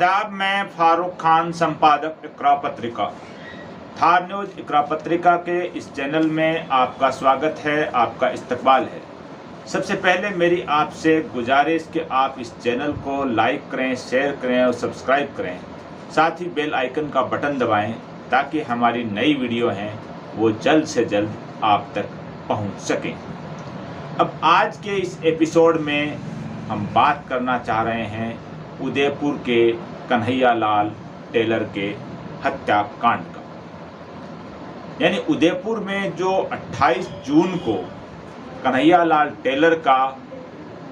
पंजाब में फारूक खान, संपादक इकरा पत्रिका। थार न्यूज इकरा पत्रिका के इस चैनल में आपका स्वागत है, आपका इस्तकबाल है। सबसे पहले मेरी आपसे गुजारिश कि आप इस चैनल को लाइक करें, शेयर करें और सब्सक्राइब करें। साथ ही बेल आइकन का बटन दबाएं ताकि हमारी नई वीडियो हैं वो जल्द से जल्द आप तक पहुंच सकें। अब आज के इस एपिसोड में हम बात करना चाह रहे हैं उदयपुर के कन्हैयालाल टेलर के हत्याकांड का। यानी उदयपुर में जो 28 जून को कन्हैयालाल टेलर का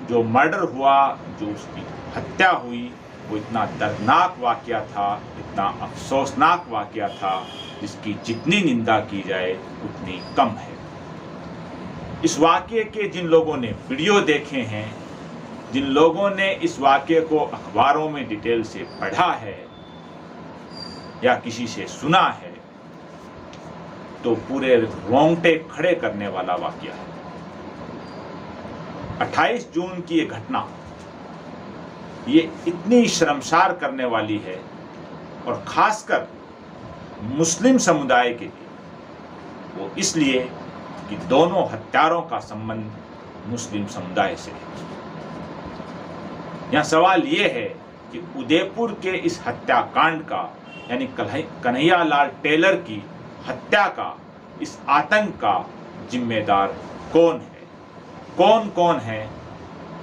जो मर्डर हुआ, जो उसकी हत्या हुई, वो इतना दर्दनाक वाकया था, इतना अफसोसनाक वाकया था, जिसकी जितनी निंदा की जाए उतनी कम है। इस वाकये के जिन लोगों ने वीडियो देखे हैं, जिन लोगों ने इस वाकये को अखबारों में डिटेल से पढ़ा है या किसी से सुना है, तो पूरे रोंगटे खड़े करने वाला वाकया है। 28 जून की ये घटना ये इतनी शर्मसार करने वाली है, और खासकर मुस्लिम समुदाय के लिए, वो इसलिए कि दोनों हत्यारों का संबंध मुस्लिम समुदाय से है। यहाँ सवाल ये है कि उदयपुर के इस हत्याकांड का, यानी कन्हैयालाल टेलर की हत्या का, इस आतंक का जिम्मेदार कौन है, कौन कौन है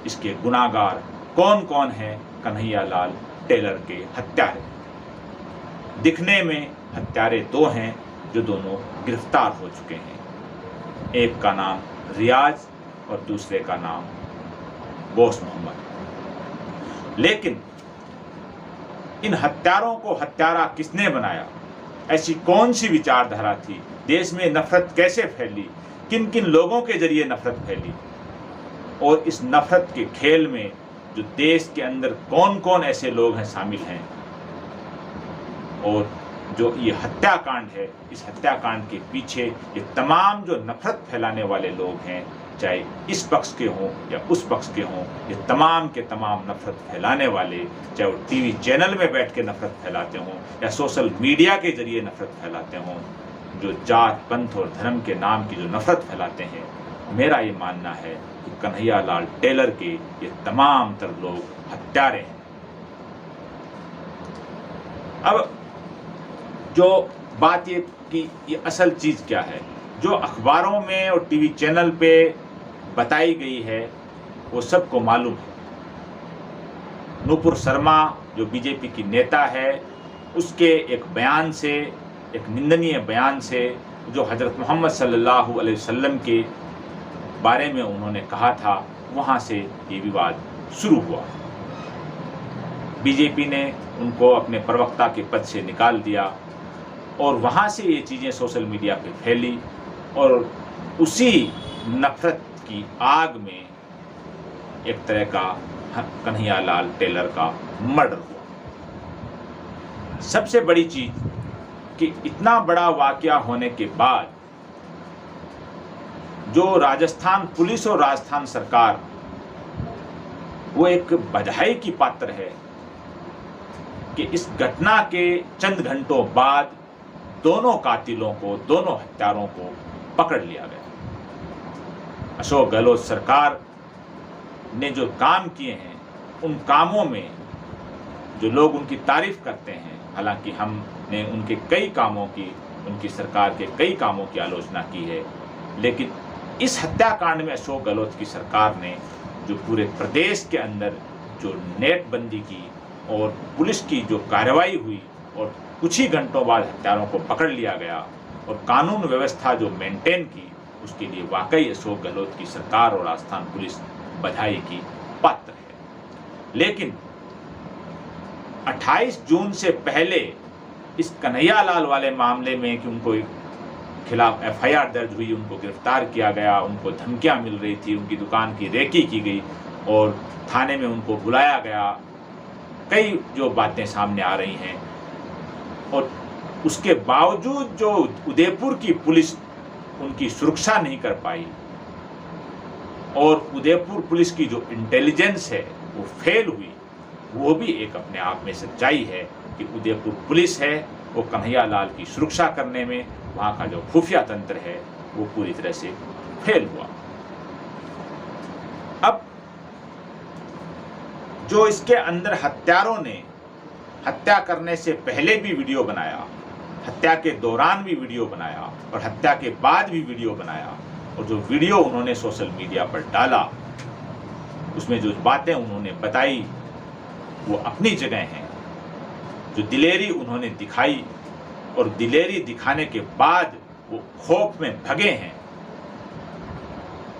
इसके गुनाहगार, कौन कौन है कन्हैयालाल टेलर के हत्यारे। दिखने में हत्यारे दो हैं जो दोनों गिरफ्तार हो चुके हैं। एक का नाम रियाज और दूसरे का नाम बोस मोहम्मद। लेकिन इन हत्यारों को हत्यारा किसने बनाया? ऐसी कौन सी विचारधारा थी? देश में नफरत कैसे फैली? किन किन लोगों के जरिए नफरत फैली? और इस नफरत के खेल में जो देश के अंदर कौन कौन ऐसे लोग हैं शामिल हैं, और जो ये हत्याकांड है, इस हत्याकांड के पीछे ये तमाम जो नफरत फैलाने वाले लोग हैं, चाहे इस पक्ष के हों या उस पक्ष के हों, ये तमाम के तमाम नफरत फैलाने वाले, चाहे वो टीवी चैनल में बैठ के नफरत फैलाते हों या सोशल मीडिया के जरिए नफरत फैलाते हों, जो जात, पंथ और धर्म के नाम की जो नफरत फैलाते हैं, मेरा ये मानना है कि कन्हैयालाल टेलर के ये तमाम तर लोग हत्यारे हैं। अब जो बात ये कि ये असल चीज़ क्या है, जो अखबारों में और टीवी चैनल पे बताई गई है वो सबको मालूम है। नूपुर शर्मा जो बीजेपी की नेता है, उसके एक बयान से, एक निंदनीय बयान से, जो हज़रत मोहम्मद सल्लल्लाहु अलैहि वसल्लम के बारे में उन्होंने कहा था, वहाँ से ये विवाद शुरू हुआ। बीजेपी ने उनको अपने प्रवक्ता के पद से निकाल दिया और वहाँ से ये चीज़ें सोशल मीडिया पे फैली, और उसी नफरत की आग में एक तरह का कन्हैयालाल टेलर का मर्डर हुआ। सबसे बड़ी चीज़ कि इतना बड़ा वाकया होने के बाद जो राजस्थान पुलिस और राजस्थान सरकार, वो एक बधाई की पात्र है कि इस घटना के चंद घंटों बाद दोनों कातिलों को, दोनों हत्यारों को पकड़ लिया गया। अशोक गहलोत सरकार ने जो काम किए हैं, उन कामों में जो लोग उनकी तारीफ करते हैं, हालांकि हमने उनके कई कामों की, उनकी सरकार के कई कामों की आलोचना की है, लेकिन इस हत्याकांड में अशोक गहलोत की सरकार ने जो पूरे प्रदेश के अंदर जो नेटबंदी की और पुलिस की जो कार्रवाई हुई, और कुछ ही घंटों बाद हत्यारों को पकड़ लिया गया और कानून व्यवस्था जो मेंटेन की, उसके लिए वाकई अशोक गहलोत की सरकार और राजस्थान पुलिस बधाई की पात्र है। लेकिन 28 जून से पहले इस कन्हैयालाल वाले मामले में कि उनको खिलाफ FIR दर्ज हुई, उनको गिरफ्तार किया गया, उनको धमकियां मिल रही थी, उनकी दुकान की रेकी की गई और थाने में उनको बुलाया गया, कई जो बातें सामने आ रही हैं, और उसके बावजूद जो उदयपुर की पुलिस उनकी सुरक्षा नहीं कर पाई, और उदयपुर पुलिस की जो इंटेलिजेंस है वो फेल हुई, वो भी एक अपने आप में सच्चाई है कि उदयपुर पुलिस है वो कन्हैया लाल की सुरक्षा करने में वहाँ का जो खुफिया तंत्र है वो पूरी तरह से फेल हुआ। अब जो इसके अंदर हत्यारों ने हत्या करने से पहले भी वीडियो बनाया, हत्या के दौरान भी वीडियो बनाया और हत्या के बाद भी वीडियो बनाया, और जो वीडियो उन्होंने सोशल मीडिया पर डाला उसमें जो बातें उन्होंने बताई वो अपनी जगह हैं। जो दिलेरी उन्होंने दिखाई और दिलेरी दिखाने के बाद वो खौफ में भगे हैं,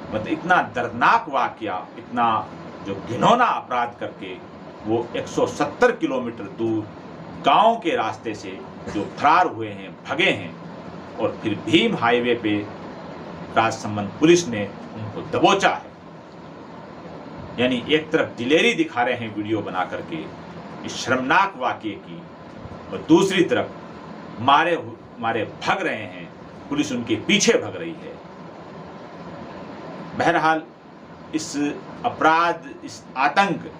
मतलब इतना दर्दनाक वाकया, इतना जो घिनौना अपराध करके वो 170 किलोमीटर दूर गांव के रास्ते से जो फरार हुए हैं, भगे हैं, और फिर भीम हाईवे पे राजसमंद पुलिस ने उनको दबोचा है। यानी एक तरफ दिलेरी दिखा रहे हैं वीडियो बना करके इस शर्मनाक वाकये की, और दूसरी तरफ मारे भग रहे हैं, पुलिस उनके पीछे भग रही है। बहरहाल इस अपराध, इस आतंक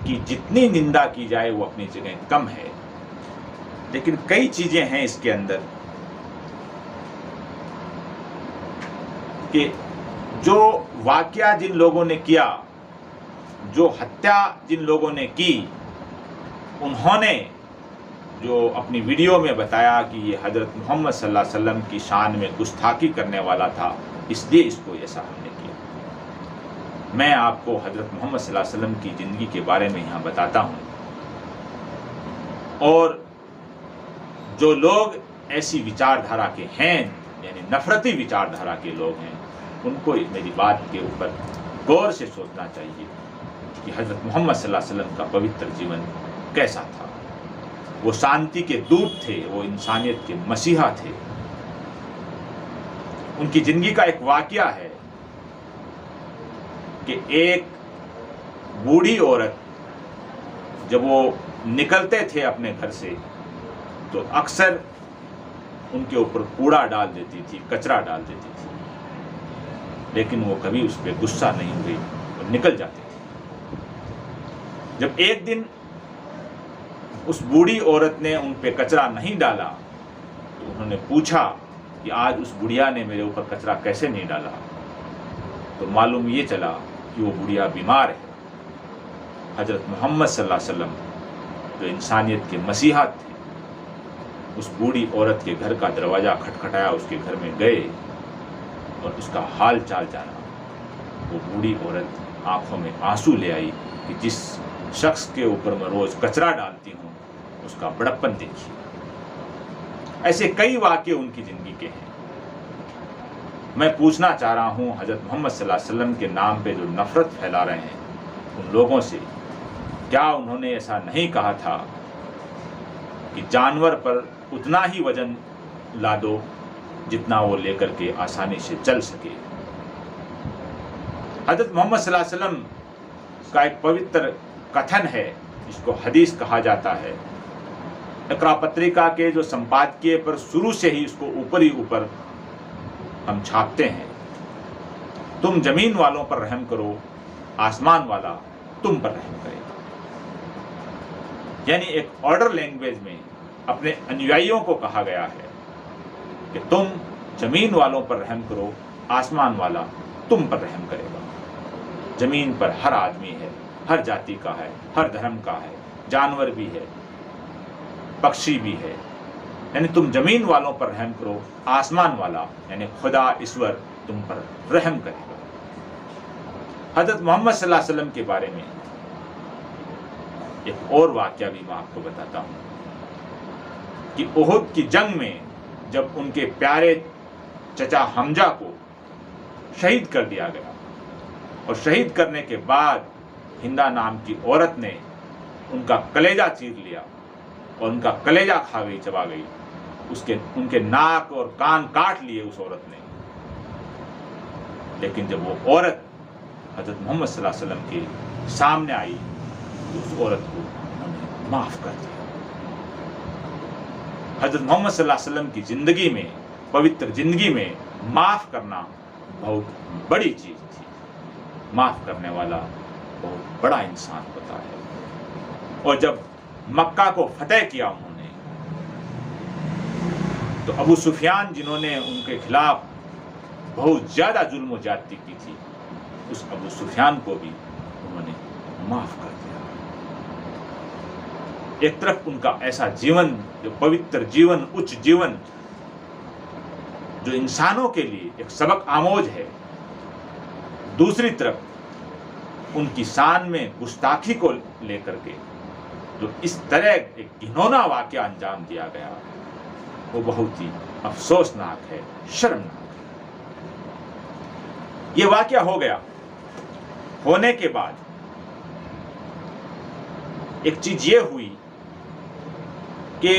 की जितनी निंदा की जाए वो अपनी जगह कम है, लेकिन कई चीजें हैं इसके अंदर कि जो वाकया जिन लोगों ने किया, जो हत्या जिन लोगों ने की, उन्होंने जो अपनी वीडियो में बताया कि ये हजरत मोहम्मद सल्लल्लाहु अलैहि वसल्लम की शान में गुस्ताखी करने वाला था, इसलिए इसको ऐसा हमने किया। मैं आपको हजरत मोहम्मद सल्लल्लाहु अलैहि वसल्लम की ज़िंदगी के बारे में यहाँ बताता हूँ, और जो लोग ऐसी विचारधारा के हैं, यानी नफरती विचारधारा के लोग हैं, उनको मेरी बात के ऊपर गौर से सोचना चाहिए कि हजरत मोहम्मद सल्लल्लाहु अलैहि वसल्लम का पवित्र जीवन कैसा था। वो शांति के दूत थे, वो इंसानियत के मसीहा थे। उनकी जिंदगी का एक वाकया है कि एक बूढ़ी औरत जब वो निकलते थे अपने घर से तो अक्सर उनके ऊपर कूड़ा डाल देती थी, कचरा डाल देती थी, लेकिन वो कभी उस पर गुस्सा नहीं हुई और निकल जाते थे। जब एक दिन उस बूढ़ी औरत ने उन पे कचरा नहीं डाला तो उन्होंने पूछा कि आज उस बुढ़िया ने मेरे ऊपर कचरा कैसे नहीं डाला, तो मालूम ये चला कि वो बुढ़िया बीमार है। हजरत मोहम्मद सल्लल्लाहु अलैहि वसल्लम जो इंसानियत के मसीहा थे, उस बूढ़ी औरत के घर का दरवाज़ा खटखटाया, उसके घर में गए और उसका हाल चाल जाना। वो बूढ़ी औरत आंखों में आंसू ले आई कि जिस शख्स के ऊपर मैं रोज़ कचरा डालती हूँ उसका बड़प्पन देखिए। ऐसे कई वाक़ये उनकी ज़िंदगी के हैं। मैं पूछना चाह रहा हूँ, हज़रत मोहम्मद सल्लल्लाहु अलैहि वसल्लम के नाम पे जो नफ़रत फैला रहे हैं उन लोगों से, क्या उन्होंने ऐसा नहीं कहा था कि जानवर पर उतना ही वजन ला दो जितना वो लेकर के आसानी से चल सके। हज़रत मोहम्मद सल्लल्लाहु अलैहि वसल्लम का एक पवित्र कथन है जिसको हदीस कहा जाता है। इकरा पत्रिका के जो संपादकीय पर शुरू से ही उसको ऊपर ही ऊपर हम छापते हैं, तुम जमीन वालों पर रहम करो, आसमान वाला तुम पर रहम करेगा। यानी एक ऑर्डर लैंग्वेज में अपने अनुयायियों को कहा गया है कि तुम जमीन वालों पर रहम करो, आसमान वाला तुम पर रहम करेगा। जमीन पर हर आदमी है, हर जाति का है, हर धर्म का है, जानवर भी है, पक्षी भी है। यानी तुम जमीन वालों पर रहम करो, आसमान वाला यानी खुदा ईश्वर तुम पर रहम करेगा। हजरत मोहम्मद सल्लल्लाहु अलैहि वसल्लम के बारे में एक और वाकया भी मैं आपको बताता हूँ कि उहुद की जंग में जब उनके प्यारे चचा हमजा को शहीद कर दिया गया और शहीद करने के बाद हिंदा नाम की औरत ने उनका कलेजा चीर लिया और उनका कलेजा खा गई, चबा गई, उनके नाक और कान काट लिए उस औरत ने। लेकिन जब वो औरत हजरत मोहम्मद सल्लल्लाहु अलैहि वसल्लम के सामने आई तो उस औरत को उन्होंने माफ कर दिया। हजरत मोहम्मद सल्लल्लाहु अलैहि वसल्लम की जिंदगी में, पवित्र जिंदगी में माफ करना बहुत बड़ी चीज थी। माफ करने वाला बहुत बड़ा इंसान होता है। और जब मक्का को फतेह किया उन्होंने, तो अबू सुफियान जिन्होंने उनके खिलाफ बहुत ज्यादा जुल्म ज्यादती की थी, उस अबू सुफियान को भी उन्होंने माफ कर दिया। एक तरफ उनका ऐसा जीवन, जो पवित्र जीवन, उच्च जीवन, जो इंसानों के लिए एक सबक आमोज है, दूसरी तरफ उनकी शान में गुस्ताखी को लेकर के जो इस तरह एक घिनौना वाकया अंजाम दिया गया, वो बहुत ही अफसोसनाक है, शर्मनाक है। ये वाकया हो गया। होने के बाद एक चीज ये हुई कि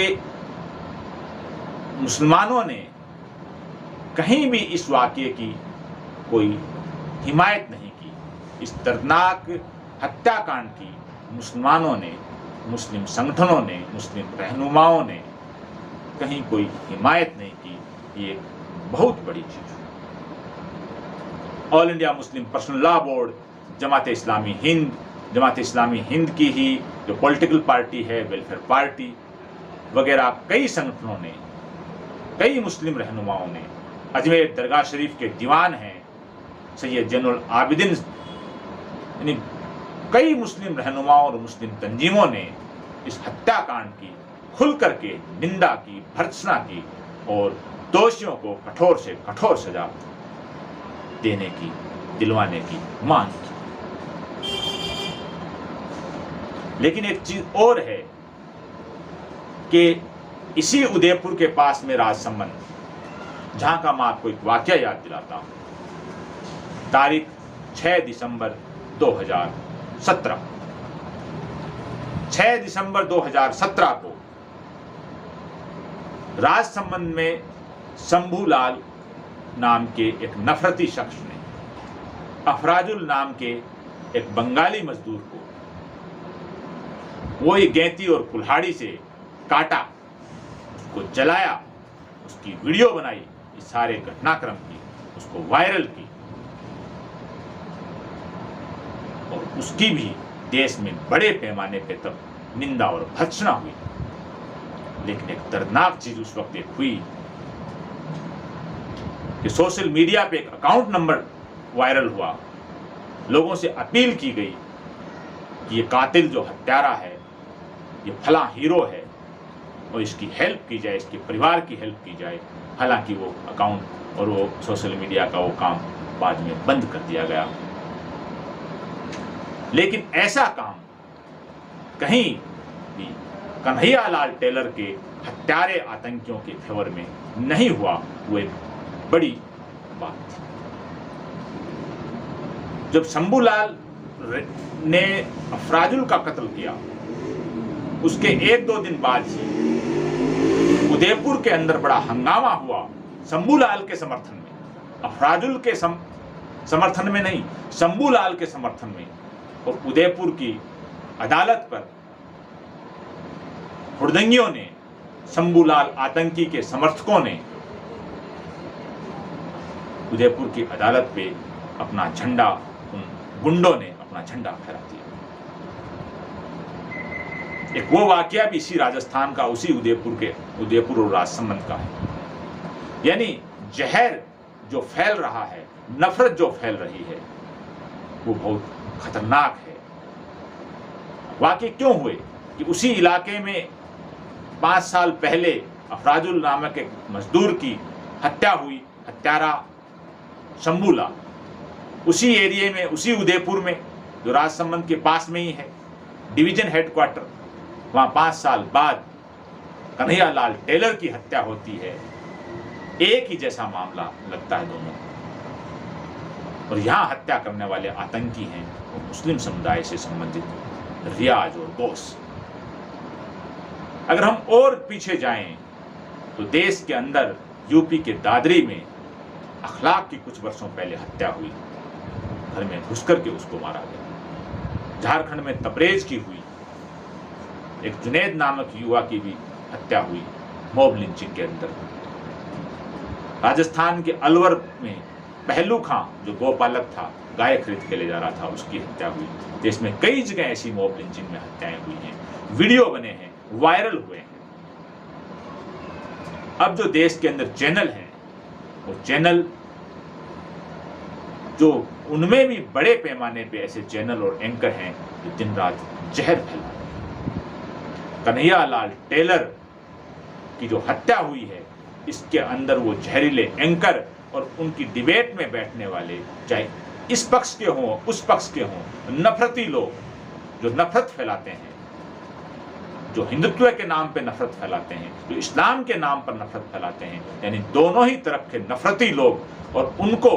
मुसलमानों ने कहीं भी इस वाकये की कोई हिमायत नहीं की। इस दर्दनाक हत्याकांड की मुसलमानों ने, मुस्लिम संगठनों ने, मुस्लिम रहनुमाओं ने कहीं कोई हिमायत नहीं की। ये बहुत बड़ी चीज है। All India Muslim Personal Law Board, Jamaat Islami Hind की ही जो पॉलिटिकल पार्टी है, वेलफेयर पार्टी वगैरह कई संगठनों ने, कई मुस्लिम रहनुमाओं ने, अजमेर दरगाह शरीफ के दीवान हैं सैयद जैनुल आबिदीन, यानी कई मुस्लिम रहनुमाओं और मुस्लिम तंजीमों ने इस हत्याकांड की खुल करके निंदा की, भर्त्सना की और दोषियों को कठोर से कठोर सजा देने की, दिलवाने की मांग की। लेकिन एक चीज और है कि इसी उदयपुर के पास में राजसमंद, जहां का मैं आपको एक वाकया याद दिलाता हूं। तारीख 6 दिसंबर 2017, 6 दिसंबर 2017 को राजसमंद में शंभूलाल नाम के एक नफरती शख्स ने अफराजुल नाम के एक बंगाली मजदूर को वो एक गैंती और कुल्हाड़ी से काटा, उसको जलाया, उसकी वीडियो बनाई, इस सारे घटनाक्रम की, उसको वायरल की और उसकी भी देश में बड़े पैमाने पे तब निंदा और भर्त्सना हुई। लेकिन एक दर्दनाक चीज उस वक्त एक हुई कि सोशल मीडिया पे एक अकाउंट नंबर वायरल हुआ। लोगों से अपील की गई कि ये कातिल जो हत्यारा है, ये फला हीरो है और इसकी हेल्प की जाए, इसके परिवार की हेल्प की जाए। हालांकि वो अकाउंट और वो सोशल मीडिया का वो काम बाद में बंद कर दिया गया। लेकिन ऐसा काम कहीं भी कन्हैयालाल टेलर के हत्यारे आतंकियों के फेवर में नहीं हुआ, वो एक बड़ी बात थी। जब शंभूलाल ने अफराजुल का कत्ल किया, उसके 1-2 दिन बाद ही उदयपुर के अंदर बड़ा हंगामा हुआ शंभूलाल के समर्थन में, अफराजुल के समर्थन में नहीं, शंभूलाल के समर्थन में। और उदयपुर की अदालत पर हुड़दंगियों ने, शंभूलाल आतंकी के समर्थकों ने उदयपुर की अदालत पे अपना झंडा, उन गुंडों ने अपना झंडा फहरा दिया। एक वो वाकया भी इसी राजस्थान का, उसी उदयपुर और राजसमंद का है। यानी जहर जो फैल रहा है, नफरत जो फैल रही है, वो बहुत खतरनाक है। वाकई क्यों हुए कि उसी इलाके में 5 साल पहले अफराजुल नामक एक मजदूर की हत्या हुई, हत्यारा शंभूलाल, उसी एरिया में, उसी उदयपुर में जो राजसमंद के पास में ही है, डिवीजन हेडक्वार्टर, वहां 5 साल बाद कन्हैयालाल टेलर की हत्या होती है। एक ही जैसा मामला लगता है दोनों, और यहां हत्या करने वाले आतंकी हैं वो मुस्लिम समुदाय से संबंधित रियाज और बोस। अगर हम और पीछे जाएं तो देश के अंदर यूपी के दादरी में अखलाक की कुछ वर्षों पहले हत्या हुई, घर में घुस करके उसको मारा गया। झारखंड में तबरेज की हुई, एक जुनैद नामक युवा की भी हत्या हुई मॉब लिंचिंग के अंदर। राजस्थान के अलवर में पहलू खां जो गोपालक था, गाय खरीद के ले जा रहा था, उसकी हत्या हुई। देश में कई जगह ऐसी मॉब लिंचिंग में हत्याएं हुई हैं। वीडियो बने हैं, वायरल हुए हैं। अब जो देश के अंदर चैनल हैं, वो चैनल जो उनमें भी बड़े पैमाने पे ऐसे चैनल और एंकर हैं जो दिन रात जहर फैला रहे हैं। कन्हैयालाल टेलर की जो हत्या हुई है, इसके अंदर वो जहरीले एंकर और उनकी डिबेट में बैठने वाले, चाहे इस पक्ष के हों उस पक्ष के हों, नफरती लोग जो नफरत फैलाते हैं, जो हिंदुत्व के नाम पे नफरत फैलाते हैं, जो इस्लाम के नाम पर नफरत फैलाते हैं, यानी दोनों ही तरफ के नफरती लोग और उनको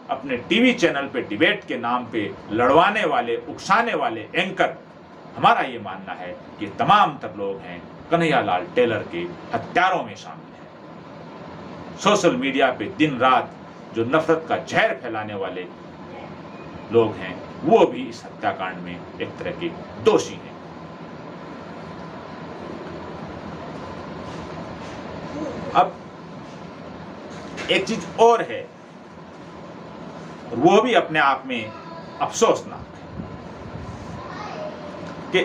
अपने टीवी चैनल पे डिबेट के नाम पे लड़वाने वाले, उकसाने वाले एंकर, हमारा ये मानना है कि तमाम तर लोग हैं कन्हैयालाल टेलर के हत्यारों में शामिल हैं। सोशल मीडिया पे दिन रात जो नफरत का जहर फैलाने वाले लोग हैं, वो भी इस हत्याकांड में एक तरह के दोषी हैं। अब एक चीज और है, वो भी अपने आप में अफसोसनाक है कि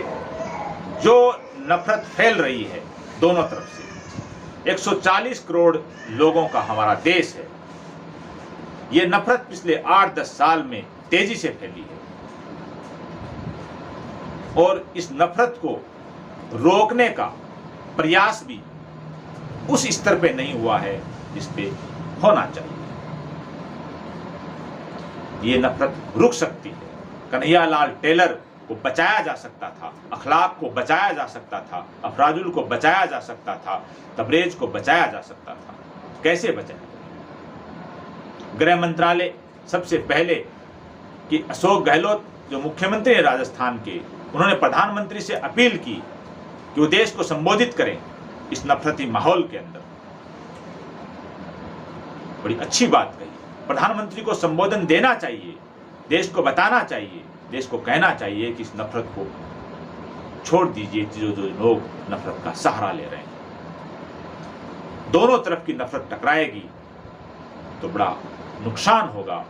जो नफरत फैल रही है दोनों तरफ से, 140 करोड़ लोगों का हमारा देश है, ये नफरत पिछले 8-10 साल में तेजी से फैली है और इस नफरत को रोकने का प्रयास भी उस स्तर पे नहीं हुआ है जिस पे होना चाहिए। ये नफरत रुक सकती है। कन्हैयालाल टेलर को बचाया जा सकता था, अखलाक को बचाया जा सकता था, अफराजुल को बचाया जा सकता था, तबरेज को बचाया जा सकता था। कैसे बचाया? गृह मंत्रालय सबसे पहले कि अशोक गहलोत जो मुख्यमंत्री हैं राजस्थान के, उन्होंने प्रधानमंत्री से अपील की कि वो देश को संबोधित करें इस नफरती माहौल के अंदर। बड़ी अच्छी बात कही। प्रधानमंत्री को संबोधन देना चाहिए, देश को बताना चाहिए, देश को कहना चाहिए कि इस नफरत को छोड़ दीजिए। जो लोग नफरत का सहारा ले रहे हैं, दोनों तरफ की नफरत टकराएगी तो बड़ा नुकसान होगा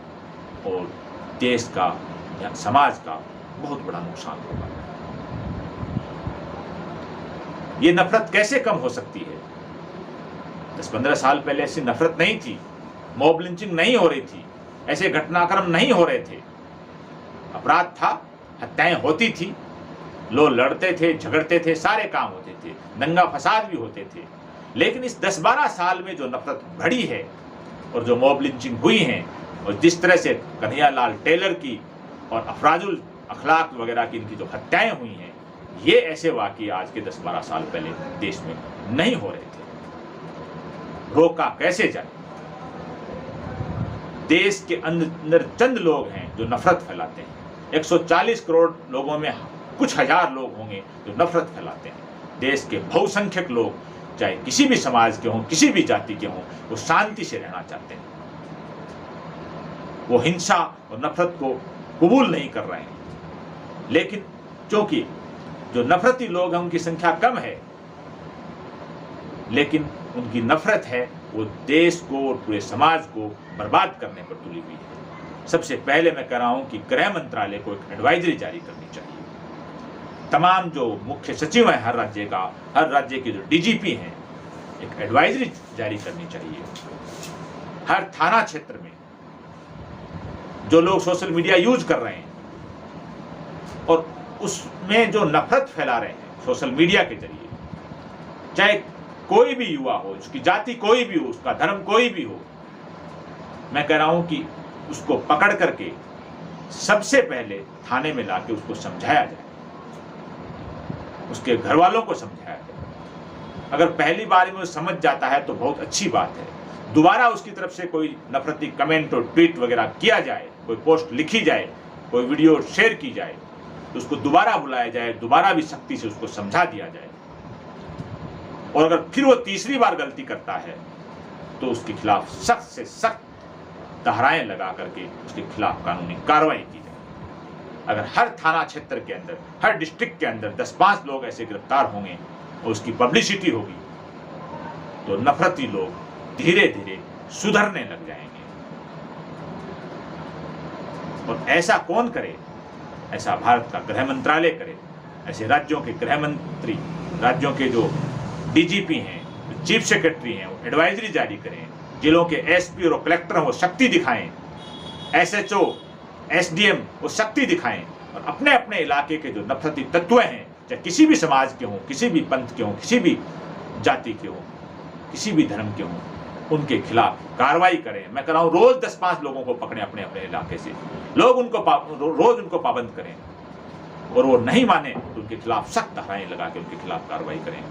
और देश का या समाज का बहुत बड़ा नुकसान होगा। ये नफरत कैसे कम हो सकती है? 10-15 साल पहले ऐसी नफरत नहीं थी, मॉब लिंचिंग नहीं हो रही थी, ऐसे घटनाक्रम नहीं हो रहे थे। अपराध था, हत्याएं होती थी, लोग लड़ते थे, झगड़ते थे, सारे काम होते थे, दंगा फसाद भी होते थे। लेकिन इस 10-12 साल में जो नफरत बढ़ी है और जो मॉब लिंचिंग हुई है और जिस तरह से कन्हैयालाल टेलर की और अफराजुल अखलाक वगैरह की इनकी जो हत्याएं हुई हैं, ये ऐसे वाकये आज के 10-12 साल पहले देश में नहीं हो रहे थे। रोका कैसे जाए? देश के अंदर चंद लोग हैं जो नफरत फैलाते हैं। 140 करोड़ लोगों में कुछ हजार लोग होंगे जो नफरत फैलाते हैं। देश के बहुसंख्यक लोग, चाहे किसी भी समाज के हों, किसी भी जाति के हों, वो शांति से रहना चाहते हैं। वो हिंसा और नफरत को कबूल नहीं कर रहे हैं। लेकिन क्योंकि जो नफरती लोग हैं उनकी संख्या कम है, लेकिन उनकी नफरत है वो देश को और पूरे समाज को बर्बाद करने पर तुली हुई है। सबसे पहले मैं कह रहा हूं कि गृह मंत्रालय को एक एडवाइजरी जारी करनी चाहिए। तमाम जो मुख्य सचिव हैं हर राज्य के जो डीजीपी हैं, एक एडवाइजरी जारी करनी चाहिए। हर थाना क्षेत्र में जो लोग सोशल मीडिया यूज कर रहे हैं और उसमें जो नफरत फैला रहे हैं सोशल मीडिया के जरिए, चाहे कोई भी युवा हो, उसकी जाति कोई भी हो, उसका धर्म कोई भी हो, मैं कह रहा हूं कि उसको पकड़ करके सबसे पहले थाने में लाके उसको समझाया जाए, उसके घर वालों को समझाया जाए। अगर पहली बार में वो समझ जाता है तो बहुत अच्छी बात है। दोबारा उसकी तरफ से कोई नफरती कमेंट और ट्वीट वगैरह किया जाए, कोई पोस्ट लिखी जाए, कोई वीडियो शेयर की जाए, तो उसको दोबारा बुलाया जाए, दोबारा भी सख्ती से उसको समझा दिया जाए। और अगर फिर वो तीसरी बार गलती करता है तो उसके खिलाफ सख्त से सख्त धाराएं लगा करके उसके खिलाफ कानूनी कार्रवाई की जाए। अगर हर थाना क्षेत्र के अंदर, हर डिस्ट्रिक्ट के अंदर 10-5 लोग ऐसे गिरफ्तार होंगे और उसकी पब्लिसिटी होगी तो नफरती लोग धीरे धीरे सुधरने लग जाएंगे। और ऐसा कौन करे? ऐसा भारत का गृह मंत्रालय करे, ऐसे राज्यों के गृह मंत्री, राज्यों के जो डीजीपी हैं, जो चीफ सेक्रेटरी हैं, वो एडवाइजरी जारी करें, जिलों के एसपी और कलेक्टर हैं वो शक्ति दिखाएं, एसएचओ एसडीएम वो शक्ति दिखाएं और अपने अपने इलाके के जो नफरती तत्व हैं, चाहे किसी भी समाज के हों, किसी भी पंथ के हों, किसी भी जाति के हों, किसी भी धर्म के हों, उनके खिलाफ कार्रवाई करें। मैं कह रहा हूँ रोज 10-5 लोगों को पकड़ें अपने अपने इलाके से, लोग उनको रोज उनको पाबंद करें और वो नहीं माने तो उनके खिलाफ सख्त धाराएं लगा के उनके खिलाफ कार्रवाई करें।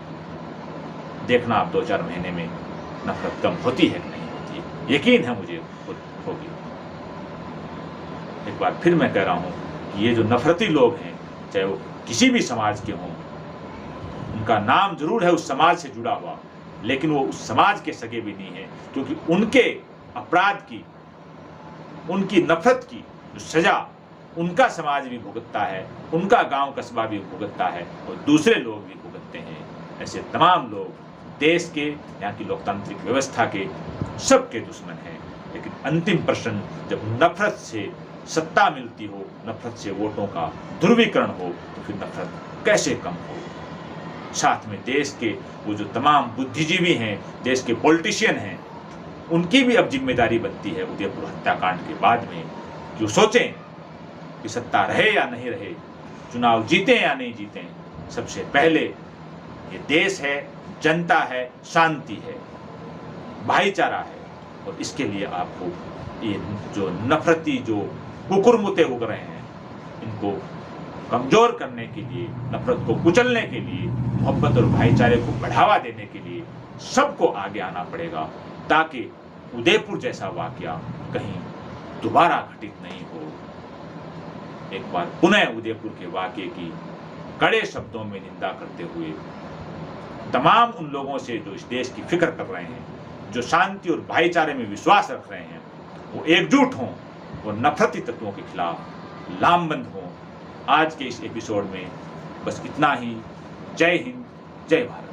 देखना आप 2-4 महीने में नफरत कम होती है कि नहीं होती है, यकीन है मुझे होगी। एक बार फिर मैं कह रहा हूँ कि ये जो नफरती लोग हैं, चाहे वो किसी भी समाज के हों, उनका नाम जरूर है उस समाज से जुड़ा हुआ, लेकिन वो उस समाज के सगे भी नहीं है, क्योंकि उनके अपराध की, उनकी नफरत की जो सजा उनका समाज भी भुगतता है, उनका गांव कस्बा भी भुगतता है और दूसरे लोग भी भुगतते हैं। ऐसे तमाम लोग देश के, यहाँ की लोकतांत्रिक व्यवस्था के सबके दुश्मन हैं। लेकिन अंतिम प्रश्न, जब नफरत से सत्ता मिलती हो, नफरत से वोटों का ध्रुवीकरण हो, तो फिर नफरत कैसे कम हो। साथ में देश के वो जो तमाम बुद्धिजीवी हैं, देश के पॉलिटिशियन हैं, उनकी भी अब जिम्मेदारी बनती है उदयपुर हत्याकांड के बाद में, जो सोचें कि सत्ता रहे या नहीं रहे, चुनाव जीतें या नहीं जीतें, सबसे पहले ये देश है, जनता है, शांति है, भाईचारा है, और इसके लिए आपको ये जो नफरती जो कुकुरमुते उग रहे हैं, इनको कमजोर करने के लिए, नफरत को कुचलने के लिए, मोहब्बत और भाईचारे को बढ़ावा देने के लिए सबको आगे आना पड़ेगा, ताकि उदयपुर जैसा वाकया कहीं दोबारा घटित नहीं हो। एक बार पुनः उदयपुर के वाकये की कड़े शब्दों में निंदा करते हुए तमाम उन लोगों से जो इस देश की फिक्र कर रहे हैं, जो शांति और भाईचारे में विश्वास रख रहे हैं, वो एकजुट हों, वो नफरती तत्वों के खिलाफ लामबंद हों। आज के इस एपिसोड में बस इतना ही। जय हिंद, जय भारत।